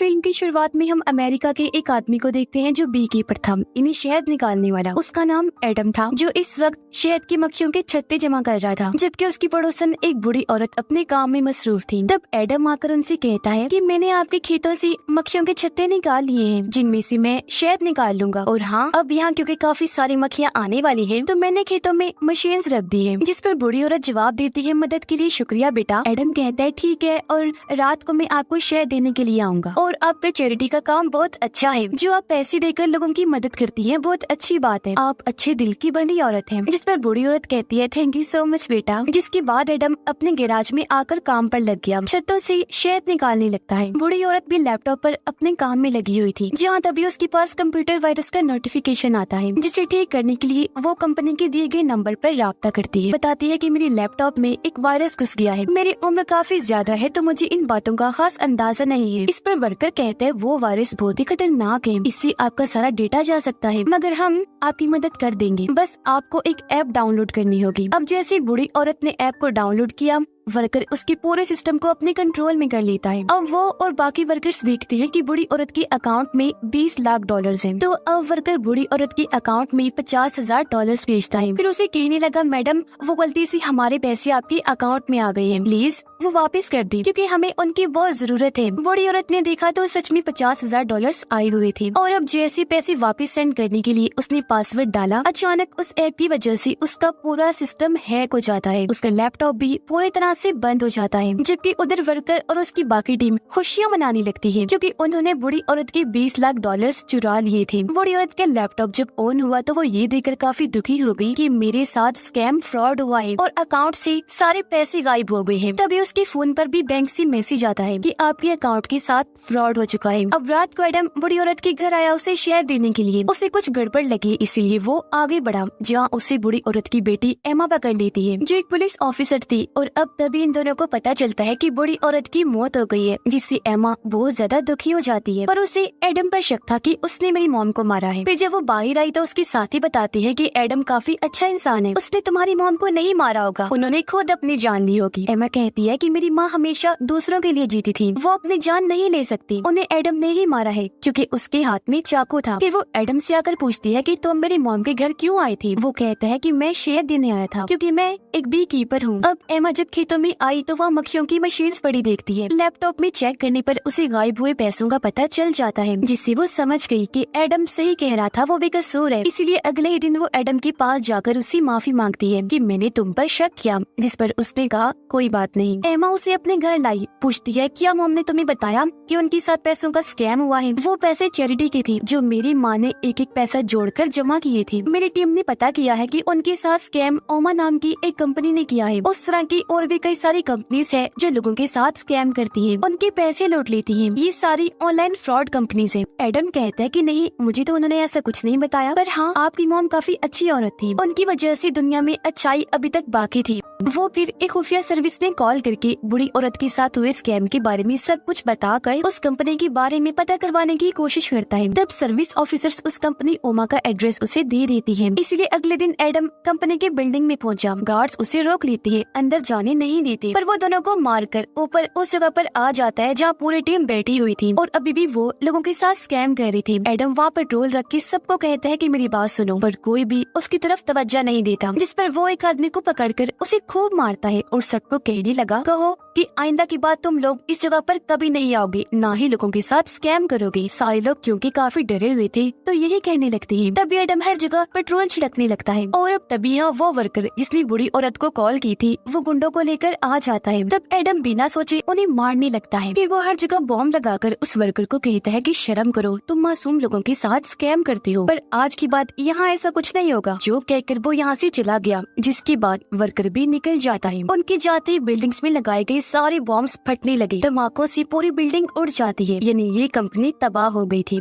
Film की शुरुआत में हम अमेरिका के एक आदमी को देखते हैं जो बी कीपर था, इन्हें शहद निकालने वाला। उसका नाम एडम था, जो इस वक्त शहद की मक्खियों के छत्ते जमा कर रहा था, जबकि उसकी पड़ोसन एक बूढ़ी औरत अपने काम में मसरूफ थी। तब एडम आकर उनसे कहता है कि मैंने आपके खेतों से मक्खियों के छत्ते निकाल लिए हैं, जिनमें से मैं शहद निकाल लूंगा। और हाँ, अब यहाँ क्योंकि काफी सारी मक्खियाँ आने वाली है, तो मैंने खेतों में मशीन्स रख दी है। जिस पर बूढ़ी औरत जवाब देती है, मदद के लिए शुक्रिया बेटा। एडम कहता है ठीक है, और रात को मैं आपको शहद देने के लिए आऊंगा। और आपका चैरिटी का काम बहुत अच्छा है, जो आप पैसे देकर लोगों की मदद करती हैं, बहुत अच्छी बात है। आप अच्छे दिल की भली औरत हैं। जिस पर बूढ़ी औरत कहती है थैंक यू सो मच बेटा। जिसके बाद एडम अपने गैराज में आकर काम पर लग गया, छतों से शहद निकालने लगता है। बूढ़ी औरत भी लैपटॉप पर अपने काम में लगी हुई थी, जहाँ तभी उसके पास कंप्यूटर वायरस का नोटिफिकेशन आता है, जिसे ठीक करने के लिए वो कंपनी के दिए गए नंबर पर राब्ता करती है। बताती है कि मेरी लैपटॉप में एक वायरस घुस गया है, मेरी उम्र काफी ज्यादा है तो मुझे इन बातों का खास अंदाजा नहीं है। इस पर वर्कर कहते हैं वो वायरस बहुत ही खतरनाक है, इससे आपका सारा डेटा जा सकता है, मगर हम आपकी मदद कर देंगे, बस आपको एक ऐप डाउनलोड करनी होगी। अब जैसे बूढ़ी औरत ने ऐप को डाउनलोड किया, वर्कर उसके पूरे सिस्टम को अपने कंट्रोल में कर लेता है। अब वो और बाकी वर्कर्स देखते हैं कि बूढ़ी औरत के अकाउंट में 20 लाख डॉलर्स हैं। तो अब वर्कर बूढ़ी औरत के अकाउंट में 50,000 डॉलर्स भेजता है। फिर उसे कहने लगा मैडम, वो गलती से हमारे पैसे आपके अकाउंट में आ गए हैं, प्लीज वो वापस कर दी, क्योंकि हमें उनकी बहुत जरूरत है। बूढ़ी औरत ने देखा तो सच में 50,000 डॉलर्स आए हुए थे। और अब जैसे पैसे वापस सेंड करने के लिए उसने पासवर्ड डाला, अचानक उस ऐप की वजह से उसका पूरा सिस्टम हैक हो जाता है। उसका लैपटॉप भी पूरी तरह से बंद हो जाता है, जबकि उधर वर्कर और उसकी बाकी टीम खुशियां मनाने लगती है, क्योंकि उन्होंने बूढ़ी औरत के 20 लाख डॉलर्स चुरा लिए थे। बूढ़ी औरत का लैपटॉप जब ऑन हुआ तो वो ये देखकर काफी दुखी हो गई कि मेरे साथ स्कैम फ्रॉड हुआ है और अकाउंट से सारे पैसे गायब हो गए हैं। तभी उसके फोन पर भी बैंक से मैसेज आता है कि आपके अकाउंट के साथ फ्रॉड हो चुका है। अब रात को एडम बूढ़ी औरत के घर आया उसे शहद देने के लिए। उसे कुछ गड़बड़ लगी, इसीलिए वो आगे बढ़ा, जहाँ उसे बूढ़ी औरत की बेटी एमा पकड़ लेती है, जो एक पुलिस ऑफिसर थी। और अब तभी इन दोनों को पता चलता है कि बूढ़ी औरत की मौत हो गई है, जिससे एमा बहुत ज्यादा दुखी हो जाती है। पर उसे एडम पर शक था कि उसने मेरी मॉम को मारा है। फिर जब वो बाहर आई तो उसके साथी बताती है कि एडम काफी अच्छा इंसान है, उसने तुम्हारी मॉम को नहीं मारा होगा, उन्होंने खुद अपनी जान ली होगी। एमा कहती है कि मेरी माँ हमेशा दूसरों के लिए जीती थी, वो अपनी जान नहीं ले सकती, उन्हें एडम ने ही मारा है क्योंकि उसके हाथ में चाकू था। फिर वो एडम से आकर पूछती है कि तुम मेरी मॉम के घर क्यों आए थे। वो कहता है कि मैं शहद देने आया था, क्योंकि मैं एक बी कीपर हूँ। अब एमा जब खेतों में आई तो वहाँ मक्खियों की मशीन्स पड़ी देखती है। लैपटॉप में चेक करने पर उसे गायब हुए पैसों का पता चल जाता है, जिससे वो समझ गई कि एडम सही कह रहा था, वो बेकसूर है। इसीलिए अगले ही दिन वो एडम के पास जाकर उससे माफी मांगती है कि मैंने तुम पर शक किया, जिस पर उसने कहा कोई बात नहीं। एमा उसे अपने घर लाई, पूछती है क्या मॉम ने तुम्हें बताया कि उनके साथ पैसों का स्कैम हुआ है। वो पैसे चैरिटी के थे, जो मेरी माँ ने एक एक पैसा जोड़कर जमा किए थे। मेरी टीम ने पता किया है कि उनके साथ स्कैम ओमा नाम की एक कंपनी ने किया है। उस तरह की और भी कई सारी कंपनीज है जो लोगों के साथ स्कैम करती है, उनके पैसे लूट लेती है। ये सारी ऑनलाइन फ्रॉड कंपनीज है। एडम कहता है कि नहीं, मुझे तो उन्होंने ऐसा कुछ नहीं बताया, पर हाँ आपकी मॉम काफी अच्छी औरत थी, उनकी वजह से दुनिया में अच्छाई अभी तक बाकी थी। वो फिर एक खुफिया सर्विस में कॉल करके बूढ़ी औरत के साथ हुए स्कैम के बारे में सब कुछ बताकर उस कंपनी के बारे में पता करवाने की कोशिश करता है। तब सर्विस ऑफिसर्स उस कंपनी ओमा का एड्रेस उसे दे देती है। इसलिए अगले दिन एडम कंपनी के बिल्डिंग में पहुंचा। गार्ड्स उसे रोक लेते हैं, अंदर जाने नहीं देते, पर वो दोनों को मारकर ऊपर उस जगह पर आ जाता है जहाँ पूरी टीम बैठी हुई थी और अभी भी वो लोगों के साथ स्कैम कर रही थी। एडम वहाँ पेट्रोल रख के सबको कहता है कि मेरी बात सुनो, पर कोई भी उसकी तरफ तवज्जो नहीं देता, जिस पर वो एक आदमी को पकड़कर उसे खूब मारता है और सबको कहने लगा कहो कि आइंदा की बात तुम लोग इस जगह पर कभी नहीं आओगे, ना ही लोगों के साथ स्कैम करोगे। सारे लोग क्योंकि काफी डरे हुए थे तो यही कहने लगते हैं। तभी एडम हर जगह पेट्रोल छिड़कने लगता है और अब तभी यहाँ वो वर्कर जिसने बूढ़ी औरत को कॉल की थी वो गुंडों को लेकर आ जाता है। तब एडम बिना सोचे उन्हें मारने लगता है। फिर वो हर जगह बॉम्ब लगाकर उस वर्कर को कहता है कि शर्म करो, तुम मासूम लोगों के साथ स्कैम करते हो। पर आज की बात यहाँ ऐसा कुछ नहीं होगा, जो कहकर वो यहाँ से चला गया, जिसके बाद वर्कर भी निकल जाता है। उनके जाते बिल्डिंग्स में लगाए गए सारे बॉम्ब्स फटने लगे, धमाकों से पूरी बिल्डिंग उड़ जाती है, यानी ये कंपनी तबाह हो गई थी।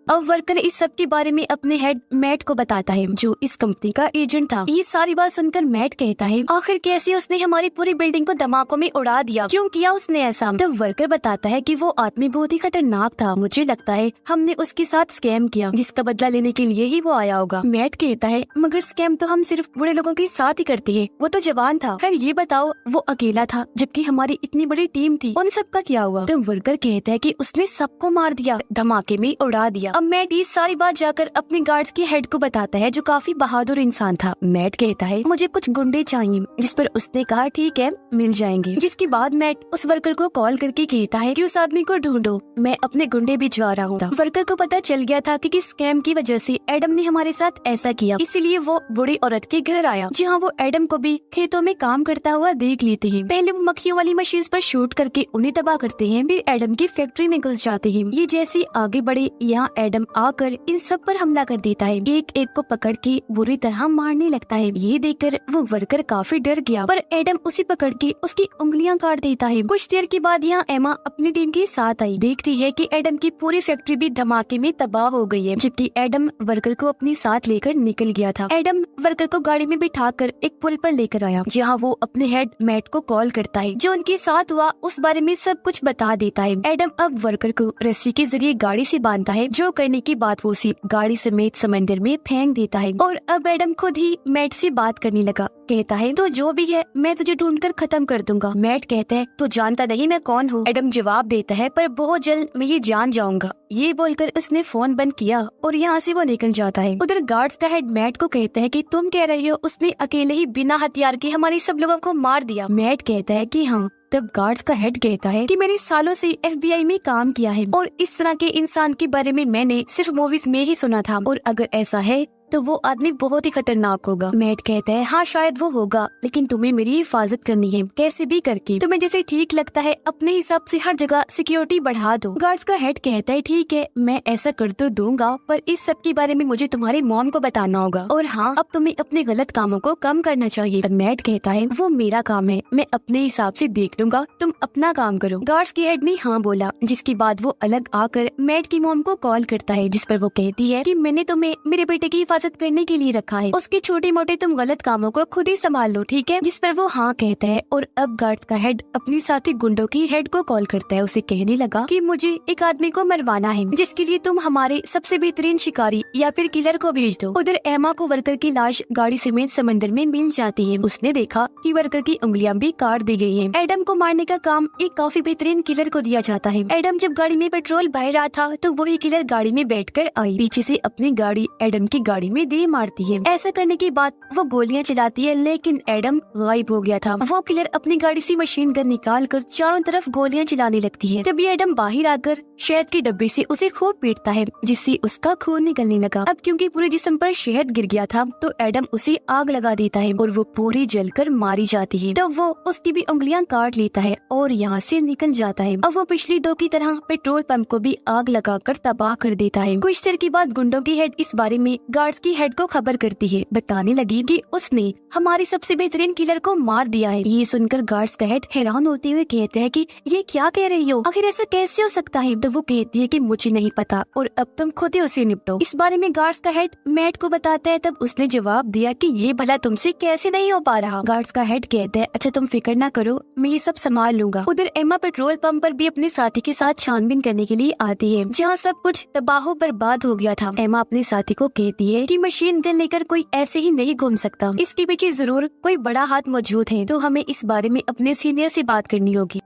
अब वर्कर इस सब के बारे में अपने हेड मैट को बताता है, जो इस कंपनी का एजेंट था। ये सारी बात सुनकर मैट कहता है, आखिर कैसे उसने हमारी पूरी बिल्डिंग को धमाकों में उड़ा दिया, क्यों किया उसने ऐसा? तब वर्कर बताता है कि वो आदमी बहुत ही खतरनाक था, मुझे लगता है हमने उसके साथ स्कैम किया, जिसका बदला लेने के लिए ही वो आया होगा। मैट कहता है, मगर स्कैम तो हम सिर्फ बुरे लोगों के साथ ही करते हैं, वो तो जवान था। खैर ये बताओ, वो अकेला था जबकि हमारी इतनी बड़ी टीम थी, उन सबका क्या हुआ? तो वर्कर कहता है कि उसने सबको मार दिया, धमाके में उड़ा दिया। अब मैट ये सारी बात जाकर अपने गार्ड्स के हेड को बताता है, जो काफी बहादुर इंसान था। मैट कहता है, मुझे कुछ गुंडे चाहिए, जिस पर उसने कहा ठीक है मिल जाएंगे। जिसके बाद मैट उस वर्कर को कॉल करके कहता है कि उस आदमी को ढूंढो, मैं अपने गुंडे भिजवा रहा हूँ। वर्कर को पता चल गया था कि स्कैम की वजह से एडम ने हमारे साथ ऐसा किया, इसीलिए वो बूढ़ी औरत के घर आया, जहाँ वो एडम को भी खेतों में काम करता हुआ देख लेते हैं। पहले वो मक्खियों वाली मशीन पर शूट करके उन्हें तबाह करते हैं, फिर एडम की फैक्ट्री में घुस जाते हैं। ये जैसे आगे बढ़े, यहाँ एडम आकर इन सब पर हमला कर देता है, एक एक को पकड़ के बुरी तरह मारने लगता है। ये देखकर वो वर्कर काफी डर गया, पर एडम उसे पकड़ के उसकी उंगलियां काट देता है। कुछ देर के बाद यहाँ एमा अपनी टीम के साथ आई, देखती है कि एडम की पूरी फैक्ट्री भी धमाके में तबाह हो गई है, जबकि एडम वर्कर को अपने साथ लेकर निकल गया था। एडम वर्कर को गाड़ी में बिठाकर एक पुल पर लेकर आया, जहाँ वो अपने हेड मैट को कॉल करता है, जो उनके साथ हुआ उस बारे में सब कुछ बता देता है। एडम अब वर्कर को रस्सी के जरिए गाड़ी से बांधता है, जो करने के बाद वो उसे गाड़ी समेत समंदर में फेंक देता है। और अब एडम खुद ही मैट से बात करने लगा, कहता है तो जो भी है मैं तुझे ढूंढकर खत्म कर दूंगा। मैट कहता है, तो जानता नहीं मैं कौन हूँ? एडम जवाब देता है, पर बहुत जल्द मैं ये जान जाऊंगा। ये बोलकर उसने फोन बंद किया और यहाँ से वो निकल जाता है। उधर गार्ड्स का हेड मैट को कहता है कि तुम कह रही हो उसने अकेले ही बिना हथियार के हमारे सब लोगों को मार दिया? मैट कहता है कि हाँ। तब गार्ड्स का हेड कहता है कि मैंने सालों से FBI में काम किया है और इस तरह के इंसान के बारे में मैंने सिर्फ मूवीज में ही सुना था, और अगर ऐसा है तो वो आदमी बहुत ही खतरनाक होगा। मैट कहता है, हाँ शायद वो होगा, लेकिन तुम्हें मेरी हिफाजत करनी है, कैसे भी करके। तुम्हें जैसे ठीक लगता है अपने हिसाब से हर जगह सिक्योरिटी बढ़ा दो। गार्ड्स का हेड कहता है, ठीक है मैं ऐसा कर तो दूंगा, पर इस सब के बारे में मुझे तुम्हारी मॉम को बताना होगा, और हाँ अब तुम्हें अपने गलत कामों को कम करना चाहिए। पर मैट कहता है, वो मेरा काम है, मैं अपने हिसाब से देख लूंगा, तुम अपना काम करो। गार्ड्स के हेड ने हाँ बोला, जिसके बाद वो अलग आकर मैट की मॉम को कॉल करता है, जिस पर वो कहती है कि मैंने तुम्हें मेरे बेटे की हिफाजत करने के लिए रखा है, उसके छोटे मोटे तुम गलत कामों को खुद ही संभाल लो, ठीक है? जिस पर वो हाँ कहता है। और अब गार्ड्स का हेड अपनी साथी गुंडों की हेड को कॉल करता है, उसे कहने लगा कि मुझे एक आदमी को मरवाना है, जिसके लिए तुम हमारे सबसे बेहतरीन शिकारी या फिर किलर को भेज दो। उधर एमा को वर्कर की लाश गाड़ी समेत समंदर में मिल जाती है। उसने देखा कि वर्कर की उंगलियां भी काट दी गई हैं। एडम को मारने का काम एक काफी बेहतरीन किलर को दिया जाता है। एडम जब गाड़ी में पेट्रोल भर रहा था तो वही किलर गाड़ी में बैठकर आई, पीछे से अपनी गाड़ी एडम की गाड़ी में दे मारती है। ऐसा करने के बाद वो गोलियां चलाती है, लेकिन एडम गायब हो गया था। वो किलर अपनी गाड़ी से मशीन गन निकाल कर चारों तरफ गोलियां चलाने लगती है। तभी एडम बाहर आकर शहद के डब्बे से उसे खूब पीटता है, जिससे उसका खून निकलने लगा। अब क्योंकि पूरे जिस्म पर शहद गिर गया था तो एडम उसे आग लगा देता है और वो पूरी जलकर मारी जाती है। तो वो उसकी भी उंगलियां काट लेता है और यहाँ से निकल जाता है। अब वो पिछली दो की तरह पेट्रोल पंप को भी आग लगाकर तबाह कर देता है। कुछ देर के बाद गुंडों की हेड इस बारे में गार्ड्स की हेड को खबर करती है, बताने लगी कि उसने हमारे सबसे बेहतरीन किलर को मार दिया है। ये सुनकर गार्ड्स का हेड हैरान होते हुए कहते हैं कि ये क्या कह रही हो, आखिर ऐसा कैसे हो सकता है? तो वो कहती है कि मुझे नहीं पता और अब तुम खुद ही उसे निपटो। इस बारे में गार्ड्स का हेड मैट को बताता है। तब उसने जवाब दिया कि ये भला तुमसे कैसे नहीं हो पा रहा। गार्ड्स का हेड कहता है, अच्छा तुम फिक्र ना करो, मैं ये सब संभाल लूंगा। उधर एमा पेट्रोल पंप पर भी अपने साथी के साथ छानबीन करने के लिए आती है, जहाँ सब कुछ तबाह बर्बाद हो गया था। एमा अपने साथी को कहती है कि मशीन गन लेकर कोई ऐसे ही नहीं घूम सकता, इसके पीछे जरूर कोई बड़ा हाथ मौजूद है, तो हमें इस बारे में अपने सीनियर से बात करनी होगी।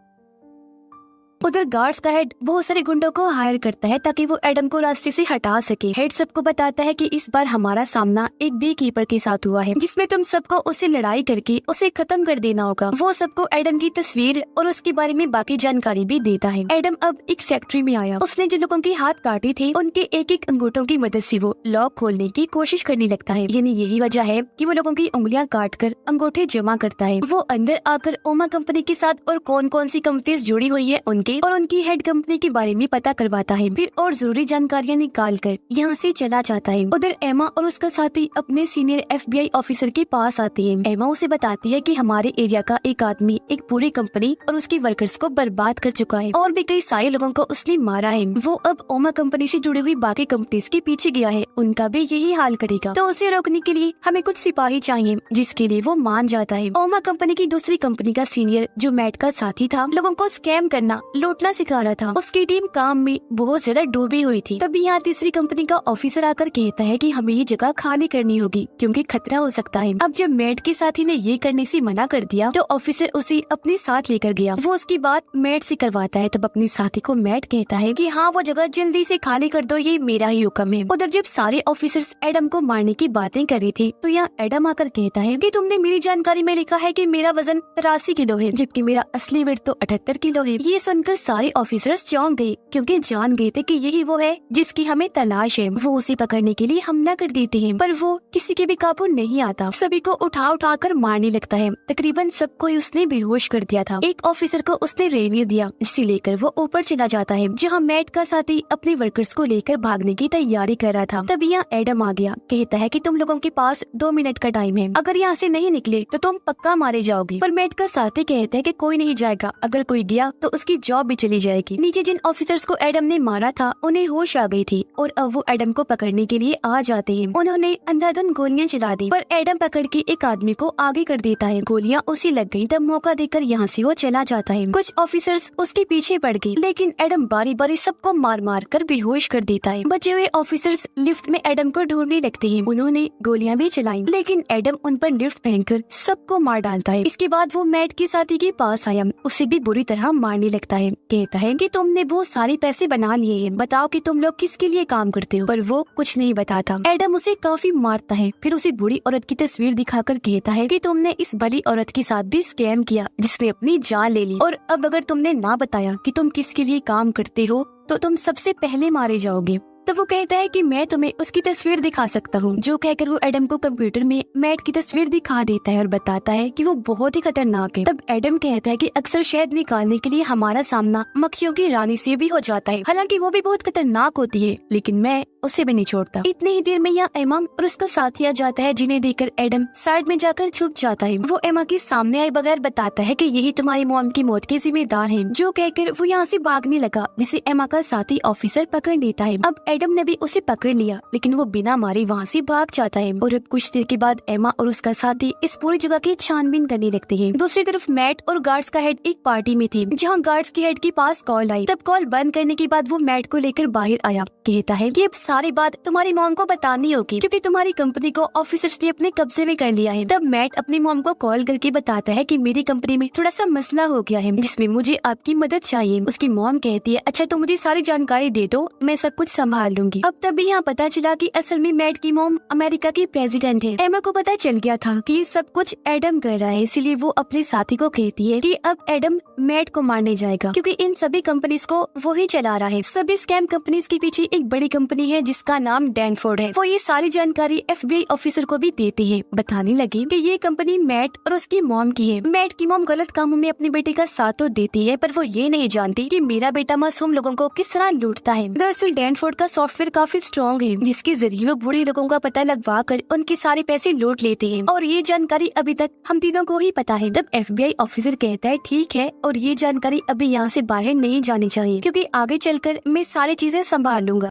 उधर गार्ड्स का हेड बहुत सारे गुंडों को हायर करता है ताकि वो एडम को रास्ते से हटा सके। हेड सबको बताता है कि इस बार हमारा सामना एक बी कीपर के साथ हुआ है, जिसमें तुम सबको उससे लड़ाई करके उसे खत्म कर देना होगा। वो सबको एडम की तस्वीर और उसके बारे में बाकी जानकारी भी देता है। एडम अब एक फैक्ट्री में आया। उसने जो लोगों के हाथ काटे थे उनके एक एक अंगूठों की मदद से वो लॉक खोलने की कोशिश करने लगता है। यानी यही वजह है कि वो लोगों की उंगलियां काट कर अंगूठे जमा करता है। वो अंदर आकर ओमा कंपनी के साथ और कौन कौन सी कंपनीज जुड़ी हुई है उनकी के और उनकी हेड कंपनी के बारे में पता करवाता है। फिर और जरूरी जानकारियाँ निकाल कर यहाँ से चला जाता है। उधर एमा और उसका साथी अपने सीनियर FBI ऑफिसर के पास आती है। एमा उसे बताती है कि हमारे एरिया का एक आदमी एक पूरी कंपनी और उसके वर्कर्स को बर्बाद कर चुका है और भी कई सारे लोगों को उसने मारा है। वो अब ओमा कंपनी से जुड़ी हुई बाकी कंपनीज के पीछे गया है, उनका भी यही हाल करेगा। तो उसे रोकने के लिए हमें कुछ सिपाही चाहिए, जिसके लिए वो मान जाता है। ओमा कंपनी की दूसरी कंपनी का सीनियर जो मैट का साथी था, लोगों को स्कैम करना, लूटना सिखा रहा था। उसकी टीम काम में बहुत ज्यादा डूबी हुई थी। तभी यहाँ तीसरी कंपनी का ऑफिसर आकर कहता है कि हमें ये जगह खाली करनी होगी क्योंकि खतरा हो सकता है। अब जब मैट के साथी ने ये करने से मना कर दिया तो ऑफिसर उसे अपने साथ लेकर गया। वो उसकी बात मैट से करवाता है। तब अपने साथी को मैट कहता है कि हाँ, वो जगह जल्दी से खाली कर दो, ये मेरा ही हुक्म है। उधर जब सारे ऑफिसर्स एडम को मारने की बातें कर रही थी तो यहाँ एडम आकर कहता है कि तुमने मेरी जानकारी में लिखा है कि मेरा वजन 83 किलो है, जबकि मेरा असली वेट तो 78 किलो है। ये सुनकर सारे ऑफिसर्स चौंक गए क्योंकि जान गए थे कि यही वो है जिसकी हमें तलाश है। वो उसे पकड़ने के लिए हमला कर देते हैं, पर वो किसी के भी काबू नहीं आता। सभी को उठा उठा कर मारने लगता है। तकरीबन सबको ही उसने बेहोश कर दिया था। एक ऑफिसर को उसने रेडियो दिया, इसे लेकर वो ऊपर चला जाता है जहाँ मैट का साथी अपने वर्कर्स को लेकर भागने की तैयारी कर रहा था। तभी यहाँ एडम आ गया। कहता है कि तुम लोगों के पास 2 मिनट का टाइम है, अगर यहाँ से नहीं निकले तो तुम पक्का मारे जाओगे। पर मैट का साथी कहता है कि कोई नहीं जाएगा, अगर कोई गया तो उसकी जॉब भी चली जाएगी। नीचे जिन ऑफिसर्स को एडम ने मारा था उन्हें होश आ गई थी और अब वो एडम को पकड़ने के लिए आ जाते हैं। उन्होंने अंधाधुंध गोलियां चला दी, पर एडम पकड़ के एक आदमी को आगे कर देता है। गोलियां उसी लग गई। तब मौका देकर यहाँ से वो चला जाता है। कुछ ऑफिसर्स उसके पीछे पड़ गए, लेकिन एडम बारी बारी सबको मार मार कर बेहोश कर देता है। बचे हुए ऑफिसर्स लिफ्ट में एडम को ढूंढने लगते हैं। उन्होंने गोलियां भी चलाई, लेकिन एडम उन पर लिफ्ट फेंककर सबको मार डालता है। इसके बाद वो मैट के साथी के पास आया, उसे भी बुरी तरह मारने लगता है। कहता है कि तुमने बहुत सारे पैसे बना लिए हैं, बताओ कि तुम लोग किसके लिए काम करते हो। पर वो कुछ नहीं बताता। एडम उसे काफी मारता है, फिर उसे बुरी औरत की तस्वीर दिखाकर कहता है कि तुमने इस भली औरत के साथ भी स्कैम किया जिसने अपनी जान ले ली, और अब अगर तुमने ना बताया कि तुम किसके लिए काम करते हो तो तुम सबसे पहले मारे जाओगे। तो वो कहता है कि मैं तुम्हें उसकी तस्वीर दिखा सकता हूँ। जो कहकर वो एडम को कंप्यूटर में मैट की तस्वीर दिखा देता है और बताता है कि वो बहुत ही खतरनाक है। तब एडम कहता है कि अक्सर शहद निकालने के लिए हमारा सामना मक्खियों की रानी से भी हो जाता है, हालांकि वो भी बहुत खतरनाक होती है, लेकिन मैं उसे भी नहीं छोड़ता। इतनी ही देर में यहाँ एमा और उसका साथी आ जाता है, जिन्हें देखकर एडम साइड में जाकर छुप जाता है। वो एमा के सामने आए बगैर बताता है कि यही तुम्हारी मॉम की मौत के जिम्मेदार हैं। जो कहकर वो यहाँ से भागने लगा, जिसे एमा का साथी ऑफिसर पकड़ लेता है। अब एडम ने भी उसे पकड़ लिया, लेकिन वो बिना मारे वहाँ से भाग जाता है। और अब कुछ देर के बाद एमा और उसका साथी इस पूरी जगह की छानबीन करने लगते हैं। दूसरी तरफ मैट और गार्ड्स का हेड एक पार्टी में थे, जहाँ गार्ड्स के हेड के पास कॉल आई। तब कॉल बंद करने के बाद वो मैट को लेकर बाहर आया। कहता है कि अब सारी बात तुम्हारी मॉम को बतानी होगी, क्योंकि तुम्हारी कंपनी को ऑफिसर्स ने अपने कब्जे में कर लिया है। तब मैट अपनी मॉम को कॉल करके बताता है कि मेरी कंपनी में थोड़ा सा मसला हो गया है, जिसमें मुझे आपकी मदद चाहिए। उसकी मॉम कहती है, अच्छा तो मुझे सारी जानकारी दे दो, मैं सब कुछ संभाल लूंगी। अब तभी यहाँ पता चला कि असल में मैट की मॉम अमेरिका की प्रेसिडेंट है। एमा को पता चल गया था कि सब कुछ एडम कर रहा है, इसलिए वो अपने साथी को कहती है कि अब एडम मैट को मारने जाएगा, क्योंकि इन सभी कंपनीज को वो ही चला रहा है। सभी स्कैम कंपनीज के पीछे एक बड़ी कंपनी है जिसका नाम डैनफोर्ड है। वो ये सारी जानकारी FBI ऑफिसर को भी देते हैं। बताने लगे कि ये कंपनी मैट और उसकी मॉम की है। मैट की मॉम गलत कामों में अपने बेटे का साथ तो देती है, पर वो ये नहीं जानती कि मेरा बेटा मासूम लोगों को किस तरह लूटता है। दरअसल डैनफोर्ड का सॉफ्टवेयर काफी स्ट्रॉन्ग है, जिसके जरिए वो बुरे लोगों का पता लगवा कर उनके सारे पैसे लूट लेते हैं, और ये जानकारी अभी तक हम तीनों को ही पता है। तब FBI ऑफिसर कहता है ठीक है, और ये जानकारी अभी यहाँ से बाहर नहीं जानी चाहिए, क्योंकि आगे चलकर मैं सारी चीजें संभाल लूंगा।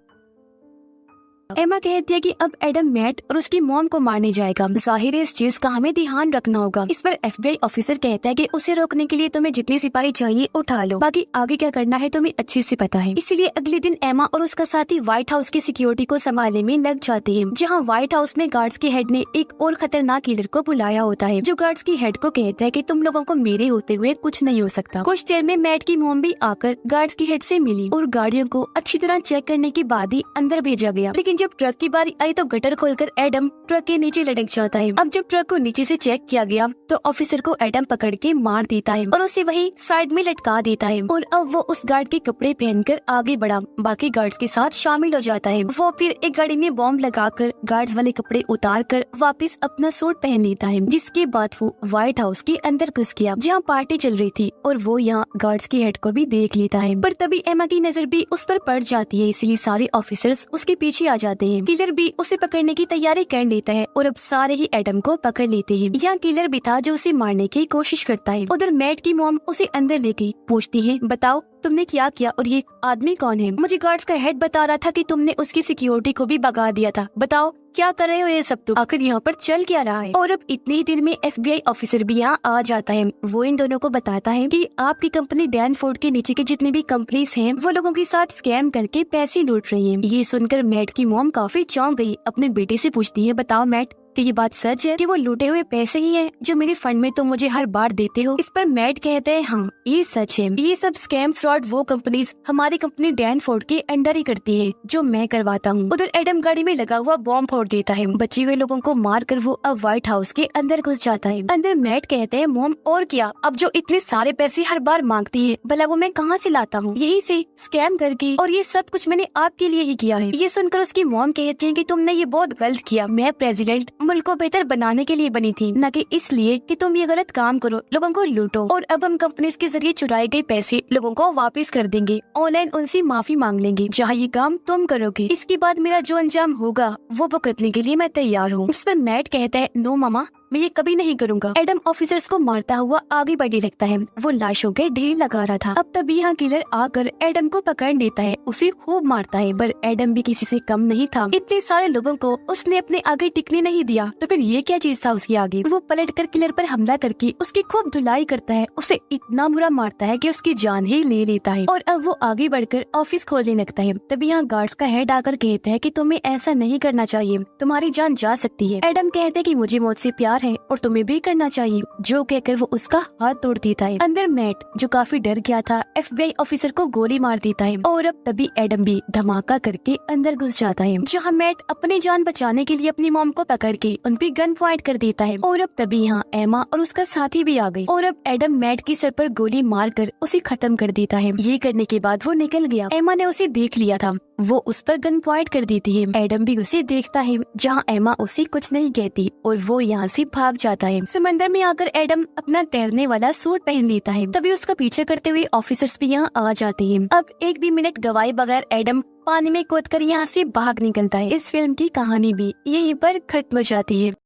एमा कहती है कि अब एडम मैट और उसकी मॉम को मारने जाएगा। जाहिर है इस चीज का हमें ध्यान रखना होगा। इस पर FBI ऑफिसर कहता है कि उसे रोकने के लिए तुम्हें जितने सिपाही चाहिए उठा लो, बाकी आगे क्या करना है तुम्हें अच्छे से पता है। इसीलिए अगले दिन एमा और उसका साथी व्हाइट हाउस की सिक्योरिटी को संभालने में लग जाते हैं, जहाँ व्हाइट हाउस में गार्ड्स के हेड ने एक और खतरनाक किलर को बुलाया होता है, जो गार्ड्स की हेड को कहता है कि तुम लोगों को मेरे होते हुए कुछ नहीं हो सकता। कुछ देर में मैट की मॉम भी आकर गार्ड्स की हेड से मिली और गाड़ियों को अच्छी तरह चेक करने के बाद ही अंदर भेजा गया। लेकिन लेकिन जब ट्रक की बारी आई तो गटर खोलकर एडम ट्रक के नीचे लटक जाता है। अब जब ट्रक को नीचे से चेक किया गया तो ऑफिसर को एडम पकड़ के मार देता है और उसे वही साइड में लटका देता है। और अब वो उस गार्ड के कपड़े पहनकर आगे बढ़ा बाकी गार्ड्स के साथ शामिल हो जाता है। वो फिर एक गाड़ी में बॉम्ब लगाकर गार्ड्स वाले कपड़े उतार कर वापस अपना सूट पहन लेता है, जिसके बाद वो व्हाइट हाउस के अंदर घुस गया जहाँ पार्टी चल रही थी और वो यहाँ गार्ड्स के हेड को भी देख लेता है। पर तभी एमा की नजर भी उस पर पड़ जाती है, इसलिए सारे ऑफिसर्स उसके पीछे आ जाते हैं। किलर भी उसे पकड़ने की तैयारी कर लेता है और अब सारे ही एडम को पकड़ लेते हैं। यहाँ किलर भी था जो उसे मारने की कोशिश करता है। उधर मैट की मॉम उसे अंदर ले गई, पूछती है बताओ तुमने क्या किया और ये आदमी कौन है? मुझे गार्ड्स का हेड बता रहा था कि तुमने उसकी सिक्योरिटी को भी भगा दिया था, बताओ क्या कर रहे हो ये सब? तुम आखिर यहाँ पर चल क्या रहा है? और अब इतने ही देर में FBI ऑफिसर भी यहाँ आ जाता है। वो इन दोनों को बताता है कि आपकी कंपनी डैनफोर्ड के नीचे के जितने भी कंपनीज हैं वो लोगों के साथ स्कैम करके पैसे लूट रही हैं। ये सुनकर मैट की मॉम काफी चौंक गई, अपने बेटे से पूछती है बताओ मैट कि ये बात सच है कि वो लूटे हुए पैसे ही हैं जो मेरे फंड में तुम मुझे हर बार देते हो? इस पर मैट कहते हैं हाँ ये सच है, ये सब स्कैम फ्रॉड वो कंपनीज हमारी कंपनी डैनफोर्ड के अंडर ही करती है जो मैं करवाता हूँ। उधर एडम गाड़ी में लगा हुआ बॉम्ब फोड़ देता है, बचे हुए लोगों को मार कर वो अब व्हाइट हाउस के अंदर घुस जाता है। अंदर मैट कहते हैं मॉम और क्या, अब जो इतने सारे पैसे हर बार मांगती है भला वो मैं कहाँ से लाता हूँ? यही से स्कैम करके, और ये सब कुछ मैंने आपके लिए ही किया है। ये सुनकर उसकी मॉम कहती है कि तुमने ये बहुत गलत किया, मैं प्रेसिडेंट मुल्क को बेहतर बनाने के लिए बनी थी, न कि इसलिए कि तुम ये गलत काम करो, लोगों को लूटो। और अब हम कंपनीज के जरिए चुराए गए पैसे लोगों को वापस कर देंगे, ऑनलाइन उनसे माफी मांग लेंगे जहाँ ये काम तुम करोगे। इसके बाद मेरा जो अंजाम होगा वो भुगतने के लिए मैं तैयार हूँ। उस पर मैट कहता है नो मामा, मैं ये कभी नहीं करूँगा। एडम ऑफिसर्स को मारता हुआ आगे बढ़ने लगता है, वो लाशों के ढेर लगा रहा था। अब तभी यहाँ किलर आकर एडम को पकड़ लेता है, उसे खूब मारता है, पर एडम भी किसी से कम नहीं था। इतने सारे लोगों को उसने अपने आगे टिकने नहीं दिया, तो फिर ये क्या चीज था उसके आगे? वो पलटकर किलर पर हमला करके उसकी खूब धुलाई करता है, उसे इतना बुरा मारता है कि उसकी जान ही ले लेता है। और अब वो आगे बढ़कर ऑफिस खोलने लगता है। तभी यहाँ गार्ड्स का हेड आकर कहता है कि तुम्हें ऐसा नहीं करना चाहिए, तुम्हारी जान जा सकती है। एडम कहते हैं कि मुझे मौत से प्यार है और तुम्हें भी करना चाहिए, जो कहकर वो उसका हाथ तोड़ देता है। अंदर मैट जो काफी डर गया था FBI ऑफिसर को गोली मार देता है। और अब तभी एडम भी धमाका करके अंदर घुस जाता है, जहाँ मैट अपनी जान बचाने के लिए अपनी मॉम को पकड़ के उन पे गन पॉइंट कर देता है। और अब तभी यहाँ एमा और उसका साथी भी आ गई और अब एडम मैट के सर पर गोली मार कर उसे खत्म कर देता है। ये करने के बाद वो निकल गया। एमा ने उसे देख लिया था, वो उस पर गन पॉइंट कर देती है। एडम भी उसे देखता है, जहाँ एमा उसे कुछ नहीं कहती और वो यहाँ से भाग जाता है। समंदर में आकर एडम अपना तैरने वाला सूट पहन लेता है। तभी उसका पीछे करते हुए ऑफिसर्स भी यहाँ आ जाते हैं। अब एक भी मिनट गवाए बगैर एडम पानी में कूदकर यहाँ से भाग निकलता है। इस फिल्म की कहानी भी यहीं पर खत्म हो जाती है।